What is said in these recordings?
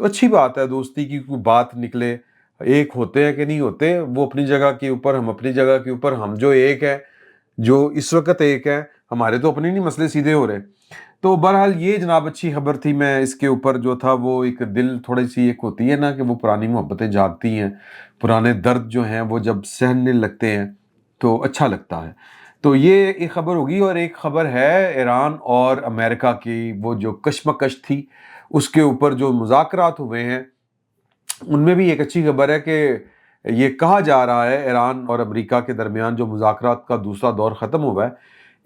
تو اچھی بات ہے دوستی کی کوئی بات نکلے. ایک ہوتے ہیں کہ نہیں ہوتے, وہ اپنی جگہ کے اوپر, ہم اپنی جگہ کے اوپر. ہم جو ایک ہے, جو اس وقت ایک ہے, ہمارے تو اپنے نہیں مسئلے سیدھے ہو رہے. تو بہرحال یہ جناب اچھی خبر تھی. میں اس کے اوپر جو تھا وہ ایک دل تھوڑی سی ایک ہوتی ہے نا کہ وہ پرانی محبتیں جاگتی ہیں, پرانے درد جو ہیں وہ جب سہنے لگتے ہیں تو اچھا لگتا ہے. تو یہ ایک خبر ہوگی. اور ایک خبر ہے ایران اور امریکہ کی, وہ جو کشمکش تھی اس کے اوپر جو مذاکرات ہوئے ہیں, ان میں بھی ایک اچھی خبر ہے کہ یہ کہا جا رہا ہے ایران اور امریکہ کے درمیان جو مذاکرات کا دوسرا دور ختم ہوا ہے,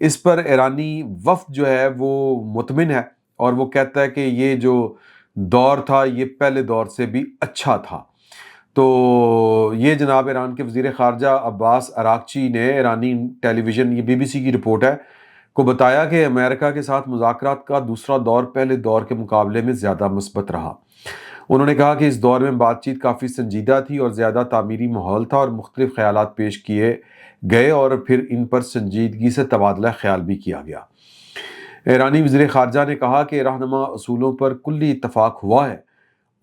اس پر ایرانی وفد جو ہے وہ مطمئن ہے, اور وہ کہتا ہے کہ یہ جو دور تھا یہ پہلے دور سے بھی اچھا تھا. تو یہ جناب ایران کے وزیر خارجہ عباس اراغچی نے ایرانی ٹیلی ویژن, یہ BBC کی رپورٹ ہے, کو بتایا کہ امریکہ کے ساتھ مذاکرات کا دوسرا دور پہلے دور کے مقابلے میں زیادہ مثبت رہا. انہوں نے کہا کہ اس دور میں بات چیت کافی سنجیدہ تھی اور زیادہ تعمیری ماحول تھا, اور مختلف خیالات پیش کیے گئے اور پھر ان پر سنجیدگی سے تبادلہ خیال بھی کیا گیا. ایرانی وزیر خارجہ نے کہا کہ رہنما اصولوں پر کلی اتفاق ہوا ہے,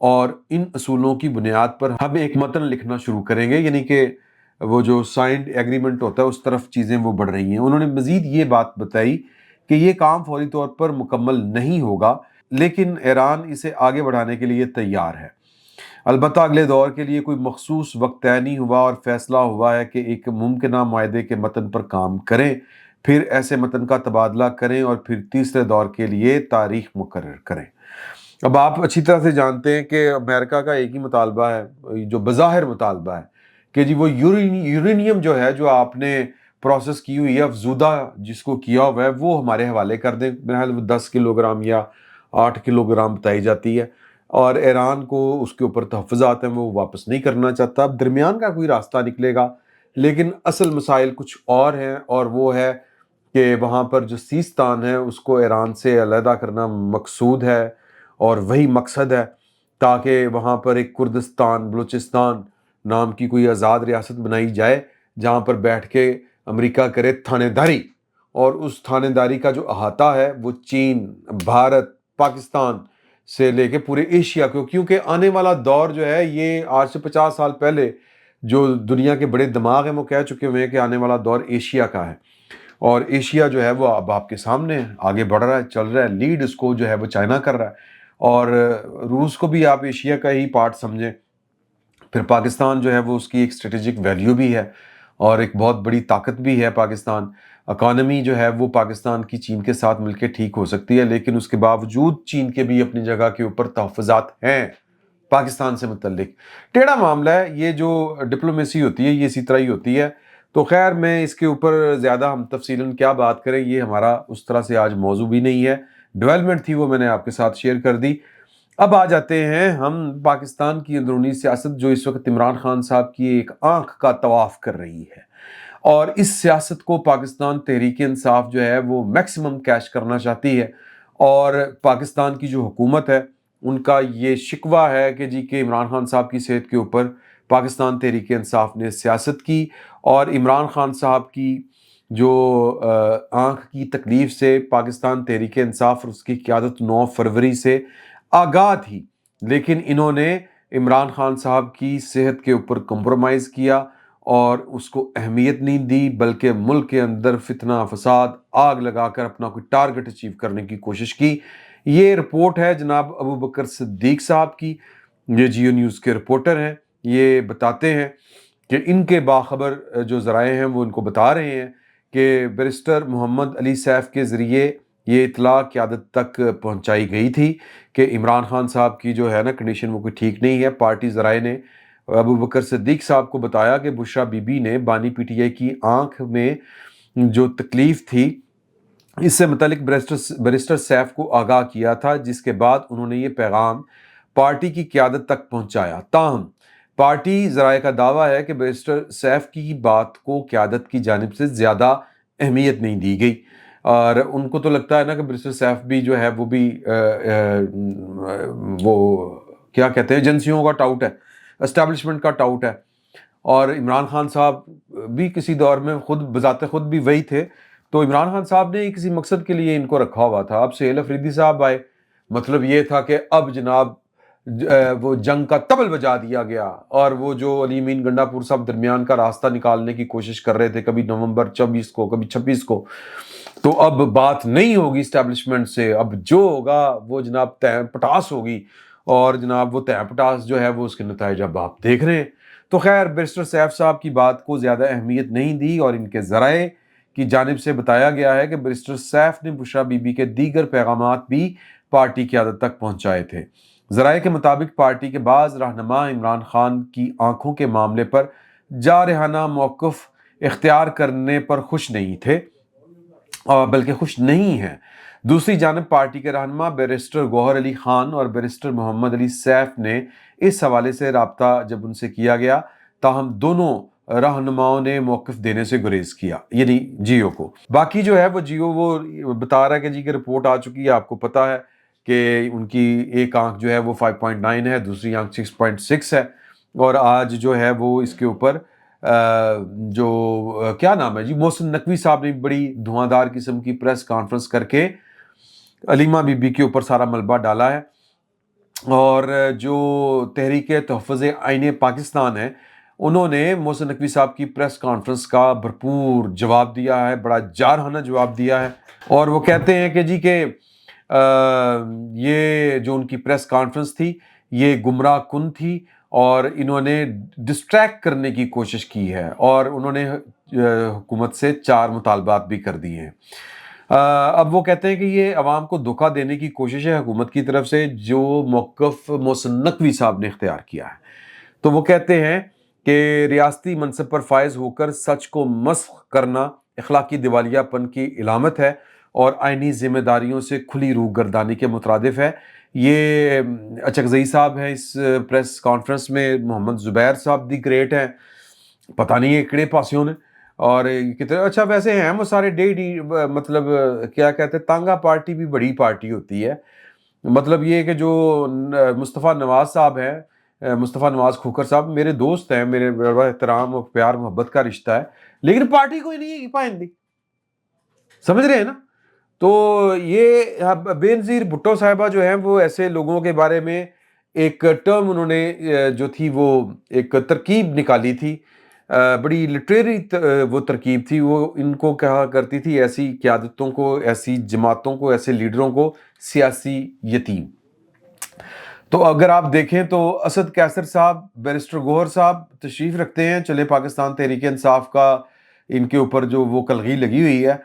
اور ان اصولوں کی بنیاد پر ہم ایک متن لکھنا شروع کریں گے, یعنی کہ وہ جو سائنڈ ایگریمنٹ ہوتا ہے اس طرف چیزیں وہ بڑھ رہی ہیں. انہوں نے مزید یہ بات بتائی کہ یہ کام فوری طور پر مکمل نہیں ہوگا, لیکن ایران اسے آگے بڑھانے کے لیے تیار ہے. البتہ اگلے دور کے لیے کوئی مخصوص وقت طے نہیں ہوا, اور فیصلہ ہوا ہے کہ ایک ممکنہ معاہدے کے متن پر کام کریں, پھر ایسے متن کا تبادلہ کریں, اور پھر تیسرے دور کے لیے تاریخ مقرر کریں. اب آپ اچھی طرح سے جانتے ہیں کہ امریکہ کا ایک ہی مطالبہ ہے, جو بظاہر مطالبہ ہے, کہ جی وہ یورینیم جو ہے, جو آپ نے پروسیس کی ہوئی ہے, افزودہ جس کو کیا ہوا ہے, وہ ہمارے حوالے کر دیں. بہرحال وہ 10 کلو گرام یا 8 کلو گرام بتائی جاتی ہے, اور ایران کو اس کے اوپر تحفظات ہیں, وہ واپس نہیں کرنا چاہتا. اب درمیان کا کوئی راستہ نکلے گا, لیکن اصل مسائل کچھ اور ہیں, اور وہ ہے کہ وہاں پر جو سیستان ہے اس کو ایران سے علیحدہ کرنا مقصود ہے, اور وہی مقصد ہے, تاکہ وہاں پر ایک کردستان بلوچستان نام کی کوئی آزاد ریاست بنائی جائے, جہاں پر بیٹھ کے امریکہ کرے تھانے داری, اور اس تھانے داری کا جو احاطہ ہے وہ چین, بھارت, پاکستان سے لے کے پورے ایشیا کو. کیونکہ آنے والا دور جو ہے یہ آج سے 50 سال پہلے جو دنیا کے بڑے دماغ ہیں وہ کہہ چکے ہوئے ہیں کہ آنے والا دور ایشیا کا ہے, اور ایشیا جو ہے وہ اب آپ کے سامنے آگے بڑھ رہا ہے, چل رہا ہے. لیڈ اس کو جو ہے وہ چائنا کر رہا ہے, اور روس کو بھی آپ ایشیا کا ہی پارٹ سمجھیں. پھر پاکستان جو ہے وہ اس کی ایک اسٹریٹجک ویلیو بھی ہے, اور ایک بہت بڑی طاقت بھی ہے پاکستان. اکانومی جو ہے وہ پاکستان کی چین کے ساتھ مل کے ٹھیک ہو سکتی ہے, لیکن اس کے باوجود چین کے بھی اپنی جگہ کے اوپر تحفظات ہیں پاکستان سے متعلق. ٹیڑھا معاملہ ہے یہ, جو ڈپلومیسی ہوتی ہے یہ اسی طرح ہی ہوتی ہے. تو خیر میں اس کے اوپر زیادہ ہم تفصیلاً کیا بات کریں, یہ ہمارا اس طرح سے آج موضوع بھی نہیں ہے. ڈیولپمنٹ تھی وہ میں نے آپ کے ساتھ شیئر کر دی. اب آ جاتے ہیں ہم پاکستان کی اندرونی سیاست, جو اس وقت عمران خان صاحب کی ایک آنکھ کا طواف کر رہی ہے, اور اس سیاست کو پاکستان تحریک انصاف جو ہے وہ میکسیمم کیش کرنا چاہتی ہے. اور پاکستان کی جو حکومت ہے ان کا یہ شکوہ ہے کہ جی کہ عمران خان صاحب کی صحت کے اوپر پاکستان تحریک انصاف نے سیاست کی, اور عمران خان صاحب کی جو آنکھ کی تکلیف سے پاکستان تحریک انصاف اور اس کی قیادت 9 فروری سے آگاہ تھی, لیکن انہوں نے عمران خان صاحب کی صحت کے اوپر کمپرومائز کیا اور اس کو اہمیت نہیں دی, بلکہ ملک کے اندر فتنہ فساد آگ لگا کر اپنا کوئی ٹارگٹ اچیو کرنے کی کوشش کی. یہ رپورٹ ہے جناب ابو بکر صدیق صاحب کی, یہ جیو نیوز کے رپورٹر ہیں. یہ بتاتے ہیں کہ ان کے باخبر جو ذرائع ہیں وہ ان کو بتا رہے ہیں کہ بیرسٹر محمد علی سیف کے ذریعے یہ اطلاع قیادت تک پہنچائی گئی تھی کہ عمران خان صاحب کی جو ہے نا کنڈیشن وہ کوئی ٹھیک نہیں ہے. پارٹی ذرائع نے ابو بکر صدیق صاحب کو بتایا کہ بشرا بی بی نے بانی PTI کی آنکھ میں جو تکلیف تھی اس سے متعلق بیرسٹر سیف کو آگاہ کیا تھا, جس کے بعد انہوں نے یہ پیغام پارٹی کی قیادت تک پہنچایا. تاہم پارٹی ذرائع کا دعویٰ ہے کہ بیرسٹر سیف کی بات کو قیادت کی جانب سے زیادہ اہمیت نہیں دی گئی, اور ان کو تو لگتا ہے نا کہ بیرسٹر سیف بھی جو ہے وہ بھی وہ کیا کہتے ہیں ایجنسیوں کا ٹاؤٹ ہے, اسٹیبلشمنٹ کا ٹاؤٹ ہے, اور عمران خان صاحب بھی کسی دور میں خود بذات خود بھی وہی تھے. تو عمران خان صاحب نے کسی مقصد کے لیے ان کو رکھا ہوا تھا. اب سہیل افریدی صاحب آئے, مطلب یہ تھا کہ اب جناب وہ جنگ کا طبل بجا دیا گیا، اور وہ جو علی امین گنڈا پور صاحب درمیان کا راستہ نکالنے کی کوشش کر رہے تھے، کبھی نومبر 24 کو، کبھی 26 کو، تو اب بات نہیں ہوگی اسٹیبلشمنٹ سے، اب جو ہوگا وہ جناب تیم پٹاس ہوگی، اور جناب وہ تیم پٹاس جو ہے وہ اس کے نتائج اب آپ دیکھ رہے ہیں۔ تو خیر بیرسٹر سیف صاحب کی بات کو زیادہ اہمیت نہیں دی، اور ان کے ذرائع کی جانب سے بتایا گیا ہے کہ بیرسٹر سیف نے بشرا بی بی کے دیگر پیغامات بھی پارٹی قیادت تک پہنچائے تھے۔ ذرائع کے مطابق پارٹی کے بعض رہنما عمران خان کی آنکھوں کے معاملے پر جارحانہ موقف اختیار کرنے پر خوش نہیں تھے، بلکہ خوش نہیں ہیں۔ دوسری جانب پارٹی کے رہنما بیرسٹر گوہر علی خان اور بیرسٹر محمد علی سیف نے اس حوالے سے رابطہ جب ان سے کیا گیا، تاہم دونوں رہنماؤں نے موقف دینے سے گریز کیا، یعنی جیو کو۔ باقی جو ہے وہ جیو وہ بتا رہا ہے کہ جی کہ رپورٹ آ چکی ہے، آپ کو پتا ہے کہ ان کی ایک آنکھ جو ہے وہ 5.9 ہے، دوسری آنکھ 6.6 ہے، اور آج جو ہے وہ اس کے اوپر جو کیا نام ہے جی، محسن نقوی صاحب نے بڑی دھواں قسم کی پریس کانفرنس کر کے علیمہ بی بی کے اوپر سارا ملبہ ڈالا ہے، اور جو تحریک تحفظ آئین پاکستان ہے انہوں نے محسن نقوی صاحب کی پریس کانفرنس کا بھرپور جواب دیا ہے، بڑا جارحانہ جواب دیا ہے، اور وہ کہتے ہیں کہ جی کہ یہ جو ان کی پریس کانفرنس تھی یہ گمراہ کن تھی، اور انہوں نے ڈسٹریکٹ کرنے کی کوشش کی ہے، اور انہوں نے حکومت سے 4 مطالبات بھی کر دیے ہیں۔ اب وہ کہتے ہیں کہ یہ عوام کو دھوکہ دینے کی کوشش ہے حکومت کی طرف سے، جو موقف محسن نقوی صاحب نے اختیار کیا ہے۔ تو وہ کہتے ہیں کہ ریاستی منصب پر فائز ہو کر سچ کو مسخ کرنا اخلاقی دیوالیہ پن کی علامت ہے، اور آئینی ذمہ داریوں سے کھلی روح گردانی کے مترادف ہے۔ یہ اچکزئی صاحب ہیں اس پریس کانفرنس میں، محمد زبیر صاحب دی گریٹ ہیں، پتہ نہیں یہ کڑے پاسیوں نے، اور کتنے اچھا ویسے ہیں وہ سارے مطلب کیا کہتے ہیں، تانگا پارٹی بھی بڑی پارٹی ہوتی ہے، مطلب یہ کہ جو مصطفیٰ نواز صاحب ہیں، مصطفیٰ نواز کھوکھر صاحب میرے دوست ہیں، میرے بڑا احترام اور پیار محبت کا رشتہ ہے، لیکن پارٹی کوئی نہیں ہے پائندی، سمجھ رہے ہیں نا؟ تو یہ بے نظیر بھٹو صاحبہ جو ہیں وہ ایسے لوگوں کے بارے میں ایک ٹرم انہوں نے جو تھی وہ ایک ترکیب نکالی تھی، بڑی لٹریری وہ ترکیب تھی، وہ ان کو کہا کرتی تھی ایسی قیادتوں کو، ایسی جماعتوں کو، ایسے لیڈروں کو سیاسی یتیم۔ تو اگر آپ دیکھیں تو اسد کیسر صاحب، بیرسٹر گوہر صاحب تشریف رکھتے ہیں، چلے پاکستان تحریک انصاف کا ان کے اوپر جو وہ کلغی لگی ہوئی ہے،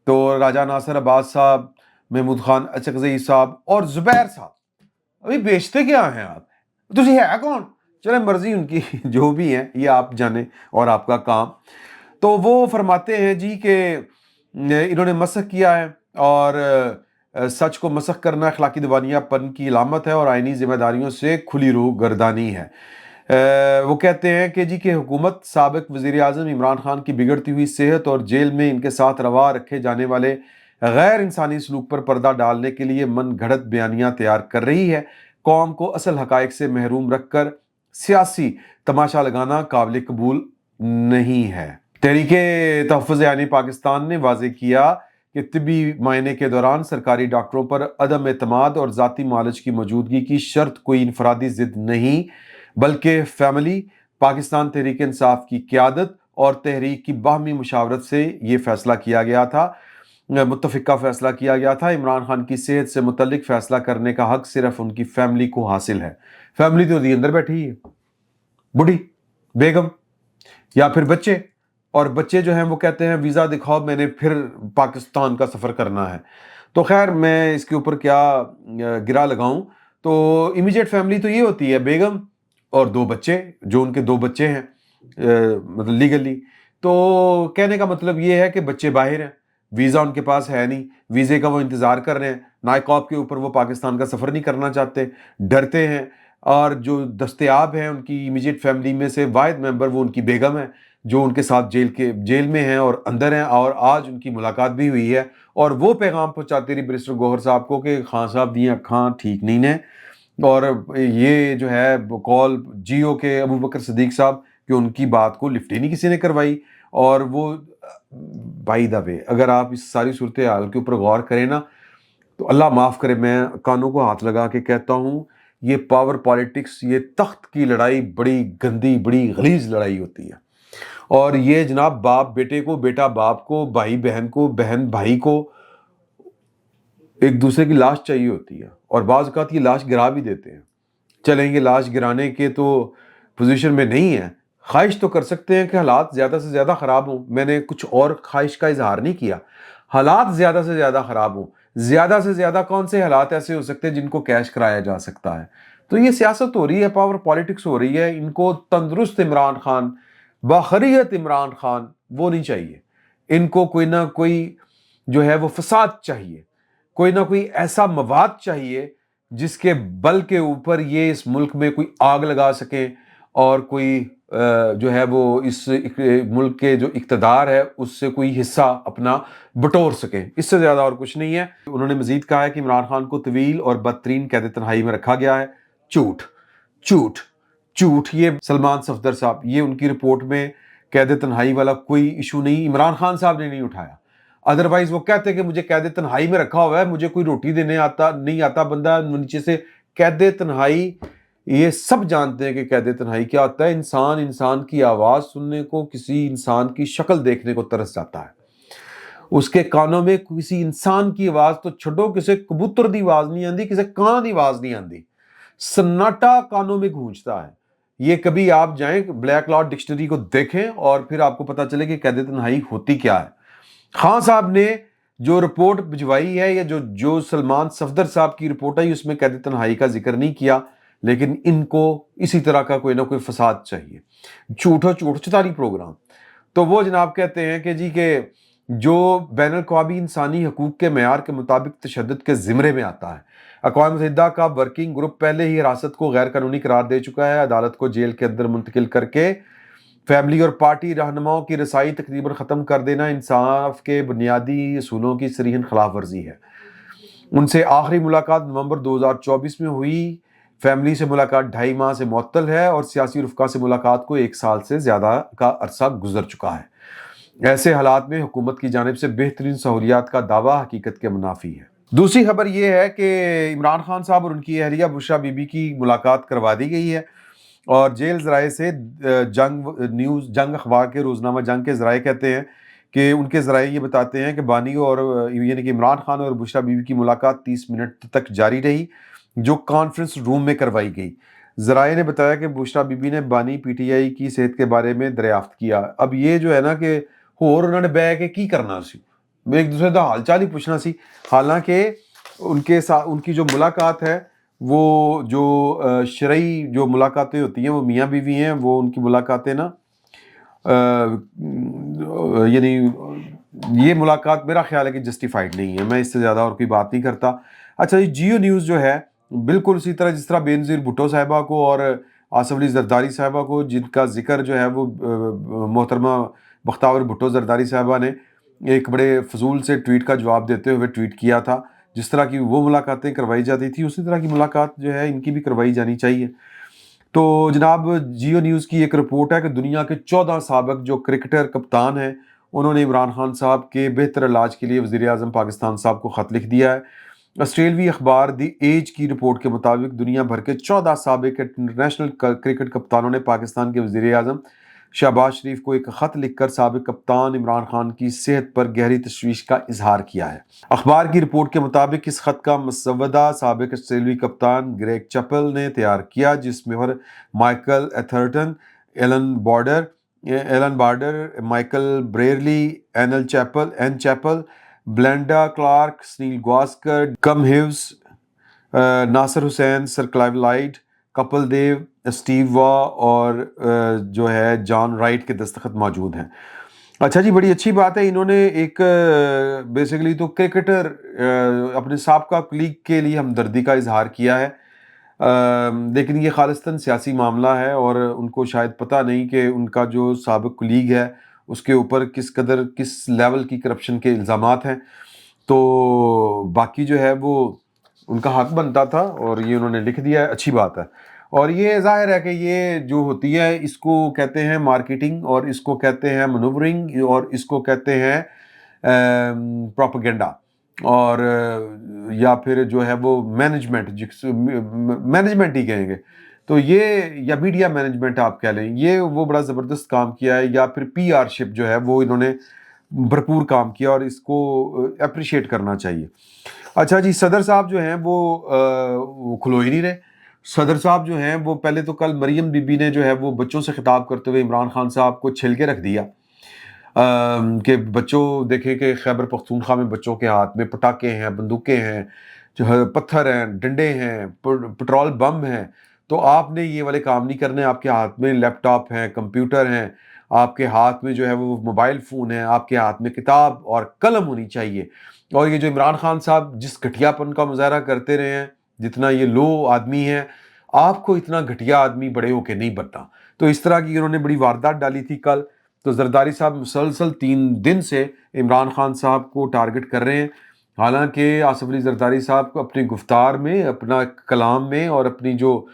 تو راجہ ناصر عباس صاحب، محمود خان اچکزئی صاحب اور زبیر صاحب، ابھی بیچتے کیا ہیں آپ؟ تجھے ہے کون؟ چلے مرضی ان کی جو بھی ہیں، یہ آپ جانیں اور آپ کا کام۔ تو وہ فرماتے ہیں جی کہ انہوں نے مسخ کیا ہے، اور سچ کو مسخ کرنا اخلاقی دیوانیہ پن کی علامت ہے، اور آئینی ذمہ داریوں سے کھلی روح گردانی ہے۔ وہ کہتے ہیں کہ جی کہ حکومت سابق وزیر اعظم عمران خان کی بگڑتی ہوئی صحت اور جیل میں ان کے ساتھ روا رکھے جانے والے غیر انسانی سلوک پر پردہ ڈالنے کے لیے من گھڑت بیانیاں تیار کر رہی ہے۔ قوم کو اصل حقائق سے محروم رکھ کر سیاسی تماشا لگانا قابل قبول نہیں ہے۔ تحریک تحفظ آئین پاکستان نے واضح کیا کہ طبی معائنے کے دوران سرکاری ڈاکٹروں پر عدم اعتماد اور ذاتی معالج کی موجودگی کی شرط کوئی انفرادی ضد نہیں، بلکہ فیملی پاکستان تحریک انصاف کی قیادت اور تحریک کی باہمی مشاورت سے یہ فیصلہ کیا گیا تھا، متفقہ فیصلہ کیا گیا تھا۔ عمران خان کی صحت سے متعلق فیصلہ کرنے کا حق صرف ان کی فیملی کو حاصل ہے۔ فیملی تو اندر بیٹھی ہے، بڑھی بیگم یا پھر بچے، اور بچے جو ہیں وہ کہتے ہیں ویزا دکھاؤ، میں نے پھر پاکستان کا سفر کرنا ہے۔ تو خیر میں اس کے اوپر کیا گرا لگاؤں، تو امیجیٹ فیملی تو یہ ہوتی ہے بیگم اور 2 بچے، جو ان کے 2 بچے ہیں مطلب لیگلی۔ تو کہنے کا مطلب یہ ہے کہ بچے باہر ہیں، ویزا ان کے پاس ہے نہیں، ویزے کا وہ انتظار کر رہے ہیں، نائکوب کے اوپر وہ پاکستان کا سفر نہیں کرنا چاہتے، ڈرتے ہیں، اور جو دستیاب ہیں ان کی امیجیٹ فیملی میں سے واحد ممبر وہ ان کی بیگم ہے، جو ان کے ساتھ جیل میں ہیں اور اندر ہیں، اور آج ان کی ملاقات بھی ہوئی ہے، اور وہ پیغام پہنچاتے رہی بیرسٹر گوہر صاحب کو کہ خان صاحب دی اکھاں ٹھیک نہیں ہیں، اور یہ جو ہے کال جیو کے ابو بکر صدیق صاحب کہ ان کی بات کو لفٹ ہی نہیں کسی نے کروائی۔ اور وہ بائی دا وے اگر آپ اس ساری صورتحال کے اوپر غور کریں نا، تو اللہ معاف کرے، میں کانوں کو ہاتھ لگا کے کہتا ہوں یہ پاور پالیٹکس، یہ تخت کی لڑائی بڑی گندی، بڑی غلیظ لڑائی ہوتی ہے، اور یہ جناب باپ بیٹے کو، بیٹا باپ کو، بھائی بہن کو، بہن بھائی کو ایک دوسرے کی لاش چاہیے ہوتی ہے، اور بعض اوقات یہ لاش گرا بھی دیتے ہیں۔ چلیں گے لاش گرانے کے تو پوزیشن میں نہیں ہے، خواہش تو کر سکتے ہیں کہ حالات زیادہ سے زیادہ خراب ہوں، میں نے کچھ اور خواہش کا اظہار نہیں کیا، حالات زیادہ سے زیادہ خراب ہوں، زیادہ سے زیادہ کون سے حالات ایسے ہو سکتے ہیں جن کو کیش کرایا جا سکتا ہے؟ تو یہ سیاست ہو رہی ہے، پاور پالیٹکس ہو رہی ہے، ان کو تندرست عمران خان، باخریت عمران خان وہ نہیں چاہیے، ان کو کوئی نہ کوئی جو ہے وہ فساد چاہیے، کوئی نہ کوئی ایسا مواد چاہیے جس کے بل کے اوپر یہ اس ملک میں کوئی آگ لگا سکیں، اور کوئی جو ہے وہ اس ملک کے جو اقتدار ہے اس سے کوئی حصہ اپنا بٹور سکیں۔ اس سے زیادہ اور کچھ نہیں ہے۔ انہوں نے مزید کہا ہے کہ عمران خان کو طویل اور بدترین قید تنہائی میں رکھا گیا ہے۔ جھوٹ، جھوٹ، جھوٹ۔ یہ سلمان صفدر صاحب، یہ ان کی رپورٹ میں قید تنہائی والا کوئی ایشو نہیں عمران خان صاحب نے نہیں اٹھایا، ادروائز وہ کہتے ہیں کہ مجھے قید تنہائی میں رکھا ہوا ہے، مجھے کوئی روٹی دینے نہیں آتا بندہ نیچے سے۔ قید تنہائی، یہ سب جانتے ہیں کہ قید تنہائی کیا ہوتا ہے۔ انسان کی آواز سننے کو، کسی انسان کی شکل دیکھنے کو ترس جاتا ہے، اس کے کانوں میں کسی انسان کی آواز تو چھڈو، کسی کبوتر دی آواز نہیں آندی، کسی کان دی آواز نہیں آندی، سناٹا کانوں میں گونجتا ہے۔ یہ کبھی آپ جائیں بلیک لاء ڈکشنری کو دیکھیں اور پھر آپ کو پتا چلے کہ قید تنہائی ہوتی کیا ہے۔ خان صاحب نے جو رپورٹ بھجوائی ہے، یا جو سلمان صفدر صاحب کی رپورٹ آئی، اس میں قید تنہائی کا ذکر نہیں کیا، لیکن ان کو اسی طرح کا کوئی نہ کوئی فساد چاہیے، جھوٹو جھوٹ چتاری پروگرام۔ تو وہ جناب کہتے ہیں کہ جی کہ جو بین الاقوامی انسانی حقوق کے معیار کے مطابق تشدد کے زمرے میں آتا ہے۔ اقوام متحدہ کا ورکنگ گروپ پہلے ہی حراست کو غیر قانونی قرار دے چکا ہے، عدالت کو جیل کے اندر منتقل کر کے فیملی اور پارٹی رہنماؤں کی رسائی تقریباً ختم کر دینا انصاف کے بنیادی اصولوں کی صریحاً خلاف ورزی ہے۔ ان سے آخری ملاقات نومبر 2024 میں ہوئی، فیملی سے ملاقات 2.5 ماہ سے معطل ہے، اور سیاسی رفقا سے ملاقات کو 1 سال سے زیادہ کا عرصہ گزر چکا ہے۔ ایسے حالات میں حکومت کی جانب سے بہترین سہولیات کا دعویٰ حقیقت کے منافی ہے۔ دوسری خبر یہ ہے کہ عمران خان صاحب اور ان کی اہلیہ بشریٰ بی بی کی ملاقات کروا دی گئی ہے، اور جیل ذرائع سے جنگ اخبار کے روزنامہ جنگ کے ذرائع کہتے ہیں کہ ان کے ذرائع یہ بتاتے ہیں کہ بانی اور یعنی کہ عمران خان اور بشریٰ بی بی کی ملاقات 30 منٹ تک جاری رہی، جو کانفرنس روم میں کروائی گئی۔ ذرائع نے بتایا کہ بشریٰ بی بی نے بانی پی ٹی آئی کی صحت کے بارے میں دریافت کیا۔ اب یہ جو ہے نا کہ اور انہوں نے بہ کے کی کرنا سی، ایک دوسرے کا حال چال ہی پوچھنا سی، حالانکہ ان کے ساتھ ان کی جو ملاقات ہے وہ جو شرعی جو ملاقاتیں ہوتی ہیں وہ میاں بیوی ہیں، وہ ان کی ملاقاتیں نا یعنی یہ ملاقات میرا خیال ہے کہ جسٹیفائڈ نہیں ہے۔ میں اس سے زیادہ اور کوئی بات نہیں کرتا۔ اچھا جی، جیو نیوز جو ہے بالکل اسی طرح جس طرح بینظیر بھٹو صاحبہ کو اور آصف علی زرداری صاحبہ کو، جن کا ذکر جو ہے وہ محترمہ بختیور بھٹو زرداری صاحبہ نے ایک بڑے فضول سے ٹویٹ کا جواب دیتے ہوئے ٹویٹ کیا تھا، جس طرح کی وہ ملاقاتیں کروائی جاتی تھی اسی طرح کی ملاقات جو ہے ان کی بھی کروائی جانی چاہیے۔ تو جناب جیو نیوز کی ایک رپورٹ ہے کہ دنیا کے 14 سابق جو کرکٹر کپتان ہیں، انہوں نے عمران خان صاحب کے بہتر علاج کے لیے وزیر اعظم پاکستان صاحب کو خط لکھ دیا ہے۔ آسٹریلوی اخبار دی ایج کی رپورٹ کے مطابق دنیا بھر کے 14 سابق انٹرنیشنل کرکٹ کپتانوں نے پاکستان کے وزیر اعظم شہباز شریف کو ایک خط لکھ کر سابق کپتان عمران خان کی صحت پر گہری تشویش کا اظہار کیا ہے۔ اخبار کی رپورٹ کے مطابق اس خط کا مسودہ سابق آسٹریلوی کپتان گریگ چیپل نے تیار کیا، جس میں Michael Atherton, Allan Border, Michael Brearley, Ian Chappell, Belinda Clark, Sunil Gavaskar, Kim Hughes, Nasser Hussain, sir Clive Lloyd, Kapil Dev, Steve Waugh اور جو ہے جان رائٹ کے دستخط موجود ہیں۔ اچھا جی، بڑی اچھی بات ہے، انہوں نے ایک بیسیکلی تو کرکٹر اپنے سابقہ کلیگ کے لیے ہمدردی کا اظہار کیا ہے، لیکن یہ خالصتاً سیاسی معاملہ ہے، اور ان کو شاید پتہ نہیں کہ ان کا جو سابق کلیگ ہے اس کے اوپر کس لیول کی کرپشن کے الزامات ہیں۔ تو باقی جو ہے وہ ان کا حق بنتا تھا، اور یہ انہوں نے لکھ دیا ہے، اچھی بات ہے۔ اور یہ ظاہر ہے کہ یہ جو ہوتی ہے اس کو کہتے ہیں مارکیٹنگ، اور اس کو کہتے ہیں منورنگ، اور اس کو کہتے ہیں پروپیگنڈا۔ اور یا پھر جو ہے وہ مینجمنٹ ہی کہیں گے، تو یہ یا میڈیا مینجمنٹ آپ کہہ لیں، یہ وہ بڑا زبردست کام کیا ہے، یا پھر پی آر شپ جو ہے وہ انہوں نے بھرپور کام کیا اور اس کو اپریشیٹ کرنا چاہیے۔ اچھا جی، صدر صاحب جو ہیں وہ کھلو ہی نہیں رہے۔ صدر صاحب جو ہیں وہ پہلے تو کل مریم بی بی نے جو ہے وہ بچوں سے خطاب کرتے ہوئے عمران خان صاحب کو چھل کے رکھ دیا کہ بچوں دیکھیں کہ خیبر پختونخوا میں بچوں کے ہاتھ میں پٹاخے ہیں، بندوقیں ہیں، جو ہے پتھر ہیں، ڈنڈے ہیں، پٹرول بم ہیں، تو آپ نے یہ والے کام نہیں کرنے۔ آپ کے ہاتھ میں لیپ ٹاپ ہیں، کمپیوٹر ہیں، آپ کے ہاتھ میں جو ہے وہ موبائل فون ہے، آپ کے ہاتھ میں کتاب اور قلم ہونی چاہیے۔ اور یہ جو عمران خان صاحب جس گھٹیا پن کا مظاہرہ کرتے رہے ہیں، جتنا یہ لو آدمی ہے، آپ کو اتنا گھٹیا آدمی بڑے ہو کے نہیں بننا۔ تو اس طرح کی انہوں نے بڑی واردات ڈالی تھی کل۔ تو زرداری صاحب مسلسل 3 دن سے عمران خان صاحب کو ٹارگٹ کر رہے ہیں، حالانکہ آصف علی زرداری صاحب کو اپنی گفتار میں، اپنا کلام میں اور اپنی جو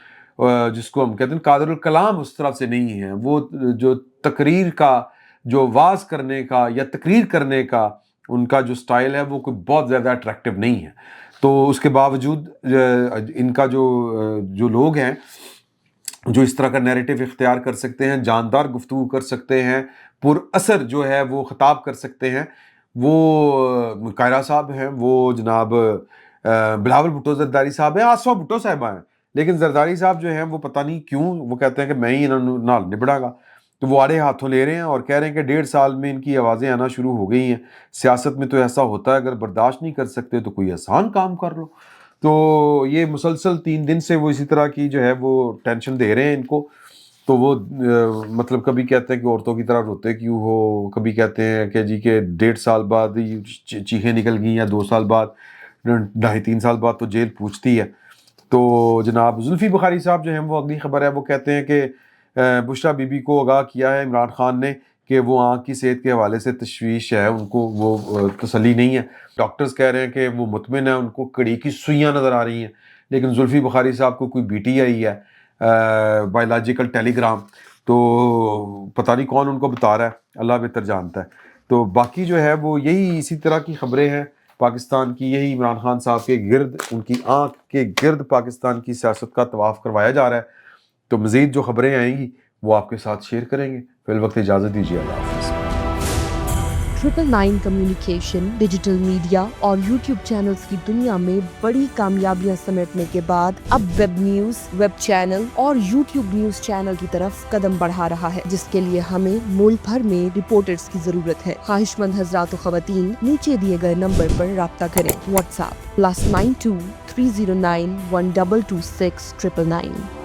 جس کو ہم کہتے ہیں قادر الکلام، اس طرح سے نہیں ہے۔ وہ جو تقریر کا، جو واز کرنے کا یا تقریر کرنے کا ان کا جو سٹائل ہے وہ کوئی بہت زیادہ اٹریکٹیو نہیں ہے۔ تو اس کے باوجود ان کا جو لوگ ہیں جو اس طرح کا نیریٹو اختیار کر سکتے ہیں، جاندار گفتگو کر سکتے ہیں، پر اثر جو ہے وہ خطاب کر سکتے ہیں، وہ کائرہ صاحب ہیں، وہ جناب بلاول بھٹو زرداری صاحب ہیں، آصفہ بھٹو صاحبہ ہیں۔ لیکن زرداری صاحب جو ہیں وہ پتہ نہیں کیوں وہ کہتے ہیں کہ میں ہی انہوں نال نبڑا گا، تو وہ آڑے ہاتھوں لے رہے ہیں اور کہہ رہے ہیں کہ 1.5 سال میں ان کی آوازیں آنا شروع ہو گئی ہیں۔ سیاست میں تو ایسا ہوتا ہے، اگر برداشت نہیں کر سکتے تو کوئی آسان کام کر لو۔ تو یہ مسلسل 3 دن سے وہ اسی طرح کی جو ہے وہ ٹینشن دے رہے ہیں ان کو۔ تو وہ مطلب کبھی کہتے ہیں کہ عورتوں کی طرح روتے کیوں ہو، کبھی کہتے ہیں کہ جی کہ 1.5 سال بعد چیخیں نکل گئیں، یا 2 سال بعد، 2.5-3 سال بعد تو جیل پوچھتی ہے۔ تو جناب زلفی بخاری صاحب جو ہیں وہ اگلی خبر ہے، وہ کہتے ہیں کہ بشریٰ بی بی کو آگاہ کیا ہے عمران خان نے کہ وہ آنکھ کی صحت کے حوالے سے تشویش ہے، ان کو وہ تسلی نہیں ہے۔ ڈاکٹرز کہہ رہے ہیں کہ وہ مطمئن ہیں، ان کو کڑی کی سوئیاں نظر آ رہی ہیں، لیکن زلفی بخاری صاحب کو کوئی بی ٹی آئی ہے، بایولوجیکل ٹیلی گرام، تو پتہ نہیں کون ان کو بتا رہا ہے، اللہ بہتر جانتا ہے۔ تو باقی جو ہے وہ یہی اسی طرح کی خبریں ہیں پاکستان کی، یہی عمران خان صاحب کے گرد، ان کی آنکھ کے گرد پاکستان کی سیاست کا طواف کروایا جا رہا ہے۔ تو مزید جو خبریں آئیں گی وہ آپ کے ساتھ شیئر کریں گے۔ فی الوقت اجازت دیجیے، اللہ حافظ۔ 999 کمیونیکیشن، ڈیجیٹل میڈیا اور یوٹیوب چینلز کی دنیا میں بڑی کامیابیاں سمیٹنے کے بعد اب ویب نیوز، ویب چینل اور یوٹیوب نیوز چینل کی طرف قدم بڑھا رہا ہے، جس کے لیے ہمیں ملک بھر میں رپورٹرز کی ضرورت ہے۔ خواہش مند حضرات و خواتین نیچے دیے گئے نمبر پر رابطہ کریں۔ What's app +92 309 1226 999۔